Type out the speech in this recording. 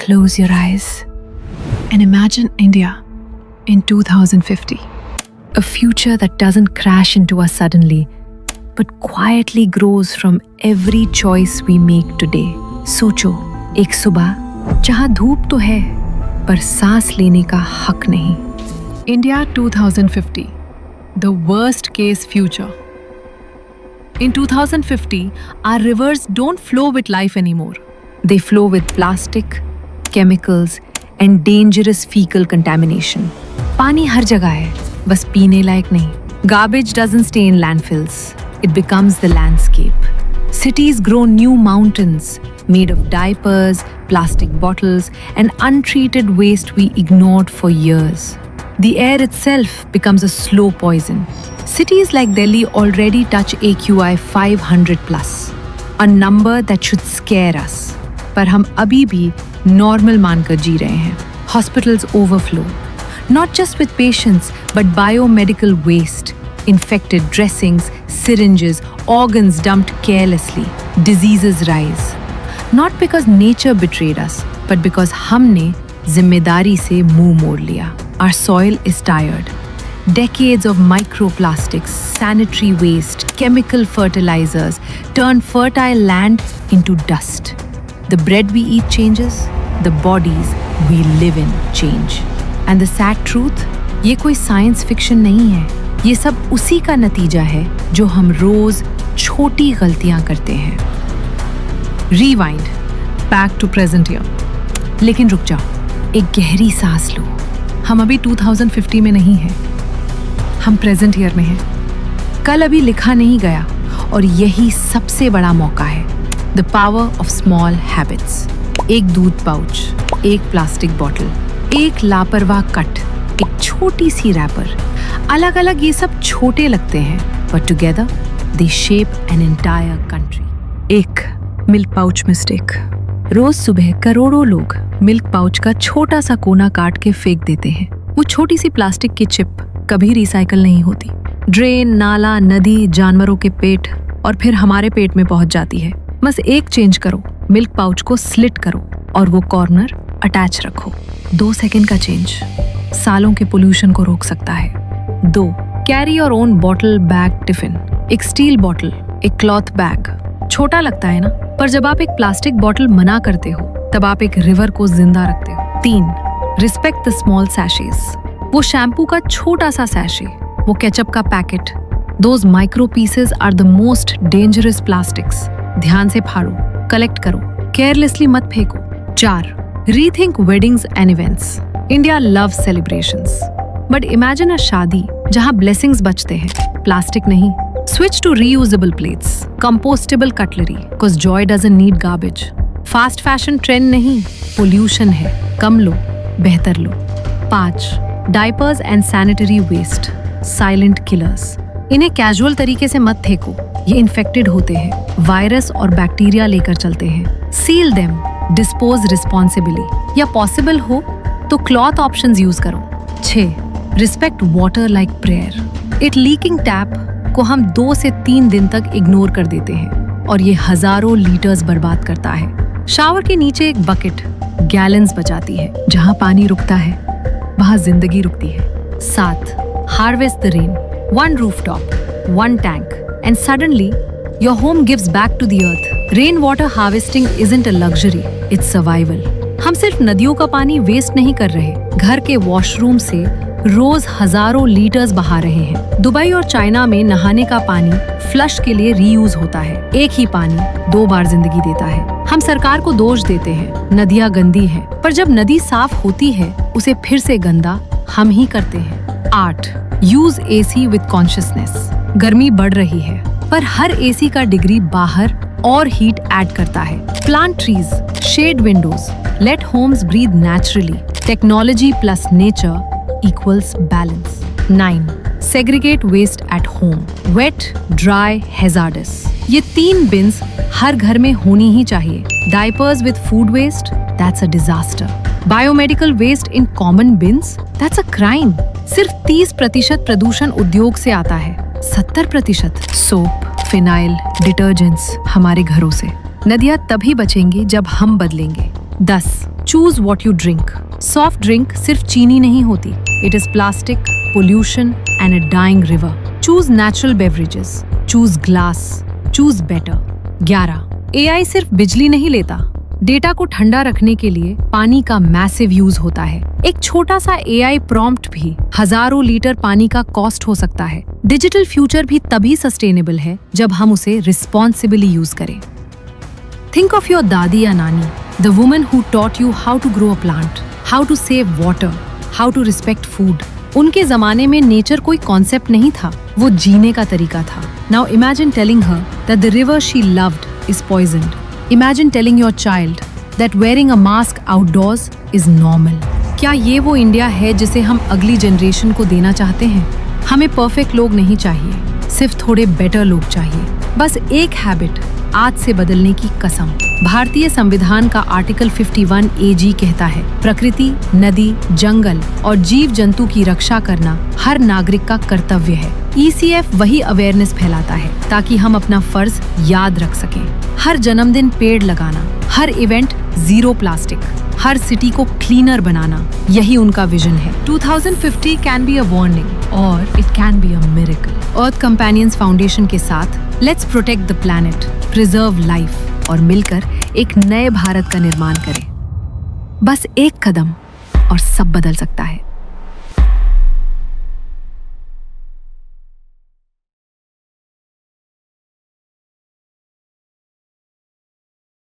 close your eyes and imagine India in 2050. A future that doesn't crash into us suddenly, but quietly grows from every choice we make today. सोचो, एक सुबह जहां धूप तो है पर सांस लेने का हक नहीं. India 2050, the worst case future. In 2050, our rivers don't flow with life anymore. They flow with plastic, chemicals, and dangerous fecal contamination. पानी हर जगह है, बस पीने लायक नहीं. Garbage doesn't stay in landfills. It becomes the landscape. Cities grow new mountains made of diapers, plastic bottles, and untreated waste we ignored for years. The air itself becomes a slow poison. Cities like Delhi already touch AQI 500 plus, a number that should scare us. पर हम अभी भी normal मानकर जी रहे हैं. Hospitals overflow, not just with patients but biomedical waste, infected dressings, syringes, organs dumped carelessly. Diseases rise, not because nature betrayed us, but because हमने जिम्मेदारी से मुंह मोड़ लिया. Our soil is tired. Decades of microplastics, sanitary waste, chemical fertilizers turn fertile land into dust. The bread we eat changes, the bodies we live in change. And the sad truth, ये कोई science fiction नहीं है. ये सब उसी का नतीजा है जो हम रोज छोटी गलतियां करते हैं. Rewind, back to present year. लेकिन रुक जाओ, एक गहरी सांस लो. हम अभी 2050 में नहीं हैं. हम प्रेजेंट ईयर में हैं. कल अभी लिखा नहीं गया और यही सबसे बड़ा मौका है. The power of small habits. एक दूध पाउच, एक प्लास्टिक बॉटल, एक लापरवाह कट, एक छोटी सी रैपर. अलग अलग ये सब छोटे लगते हैं, but together they shape an entire country. एक मिल्क पाउच मिस्टेक. रोज सुबह करोड़ों लोग मिल्क पाउच का छोटा सा कोना काट के फेंक देते हैं. वो छोटी सी प्लास्टिक की चिप कभी रिसाइकल नहीं होती. ड्रेन, नाला, नदी, जानवरों के पेट और फिर हमारे पेट में पहुंच जाती है. बस एक चेंज करो, मिल्क पाउच को स्लिट करो और वो कॉर्नर अटैच रखो. 2 सेकंड का चेंज सालों के पोल्यूशन को रोक सकता है. 2, carry your own bottle bag tiffin. एक स्टील बॉटल, एक क्लॉथ बैग. छोटा लगता है ना, पर जब आप एक प्लास्टिक बॉटल मना करते हो तब आप एक रिवर को जिंदा रखते हो. 3, रिस्पेक्ट द स्मॉल सैशेस. वो शैम्पू का छोटा सा सैशे, वो केचप का packet. Those micro pieces are the most dangerous plastics. ध्यान से फाड़ो, कलेक्ट करो, केयरलेसली मत फेंको. 4, rethink weddings and events. India loves celebrations, but imagine a shaadi जहां ब्लेसिंग्स बचते हैं, प्लास्टिक नहीं. Switch to reusable plates, compostable cutlery, cause joy doesn't need garbage. Fast fashion trend नहीं, pollution है. कम लो, बेहतर लो. 5, diapers and sanitary waste, silent killers. इन्हें casual तरीके से मत फेंको. ये इन्फेक्टेड होते हैं, वायरस और बैक्टीरिया लेकर चलते हैं. Seal them, dispose responsibly. या पॉसिबल हो तो क्लॉथ ऑप्शंस यूज करो. 6, respect water like prayer. It leaking tap को हम 2 से 3 दिन तक इग्नोर कर देते हैं और ये हजारों लीटर्स बर्बाद करता है. शावर के नीचे एक बकेट गैलन्स बचाती है. जहां पानी रुकता है वहां जिंदगी रुकती है. 7, harvest the rain. 1 rooftop, 1 tank, and suddenly your home gives back to the earth. Rain water harvesting isn't a luxury, it's survival. हम सिर्फ नदियों का पानी वेस्ट नहीं कर रहे, घर के वॉशरूम से रोज हजारों लीटर्स बहा रहे हैं. दुबई और चाइना में नहाने का पानी फ्लश के लिए रीयूज होता है. एक ही पानी 2 बार जिंदगी देता है. हम सरकार को दोष देते हैं, नदियां गंदी हैं, पर जब नदी साफ होती है उसे फिर से गंदा हम ही करते हैं. 8, यूज एसी विद कॉन्शियसनेस. गर्मी बढ़ रही है, पर हर एसी का डिग्री बाहर और हीट ऐड करता है. Plant trees, shade windows, let homes breathe naturally. Technology plus nature equals balance. 9, segregate waste at home. Wet, dry, hazardous. ये 3 bins हर घर में होनी ही चाहिए. Diapers with food waste, that's a disaster. Biomedical waste in common bins, that's a crime. सिर्फ 30% प्रदूषण उद्योग से आता है. 70% सोप, फिनाइल, डिटर्जेंट्स हमारे घरों से. नदियां तभी बचेंगी जब हम बदलेंगे. 10, choose what you drink. Soft drink सिर्फ चीनी नहीं होती, it is plastic, pollution and a dying river. Choose natural beverages, choose glass, choose better. 11, AI सिर्फ बिजली नहीं लेता, डेटा को ठंडा रखने के लिए पानी का मैसिव यूज होता है। एक छोटा सा AI प्रॉम्प्ट भी हजारों लीटर पानी का कॉस्ट हो सकता है। डिजिटल फ्यूचर भी तभी सस्टेनेबल है जब हम उसे रिस्पॉन्सिबली यूज करें। थिंक ऑफ योर दादी या nani, the woman who taught you how to grow a plant, how to save water, how to respect food. उनके जमाने में नेचर कोई कॉन्सेप्ट नहीं था, वो जीने का तरीका था। Now imagine telling her that the river she loved is poisoned. Imagine telling your child that wearing a mask outdoors is normal. क्या ये वो इंडिया है जिसे हम अगली जनरेशन को देना चाहते हैं? हमें परफेक्ट लोग नहीं चाहिए, सिर्फ थोड़े बेटर लोग चाहिए। बस एक हैबिट आज से बदलने की कसम। भारतीय संविधान का आर्टिकल 51 AG कहता है, प्रकृति, नदी, जंगल और जीव जंतु की रक्षा करना हर नागरिक का कर्तव्य है। ECF वही अवेयरनेस फैलाता है ताकि हम अपना फर्ज याद रख सकें। हर जन्मदिन पेड़ लगाना, हर इवेंट जीरो प्लास्टिक, हर सिटी को क्लीनर बनाना, यही उनका विजन है। 2050 कैन बी अ वार्निंग और it can be a miracle. Earth companions foundation के साथ let's protect the planet, preserve life और मिलकर एक नए भारत का निर्माण करें। बस एक कदम और सब बदल सकता है।